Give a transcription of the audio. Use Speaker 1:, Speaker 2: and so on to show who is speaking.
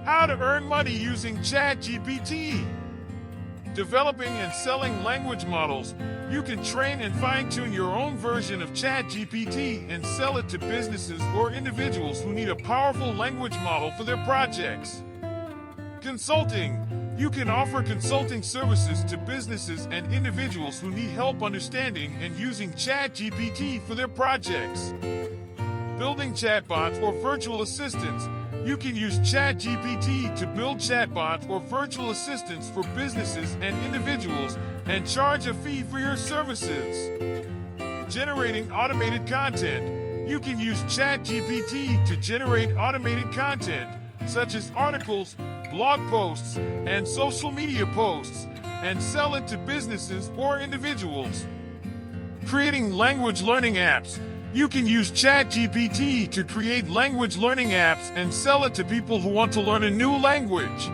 Speaker 1: How to earn money using ChatGPT. Developing and selling language models. You can train and fine-tune your own version of ChatGPT and sell it to businesses or individuals who need a powerful language model for their projects. Consulting. You can offer consulting services to businesses and individuals who need help understanding and using ChatGPT for their projects. Building chatbots or virtual assistants. You can use ChatGPT to build chatbots or virtual assistants for businesses and individuals and charge a fee for your services. Generating automated content. You can use ChatGPT to generate automated content, such as articles, blog posts, and social media posts, and sell it to businesses or individuals. Creating language learning apps. You can use ChatGPT to create language learning apps and sell it to people who want to learn a new language.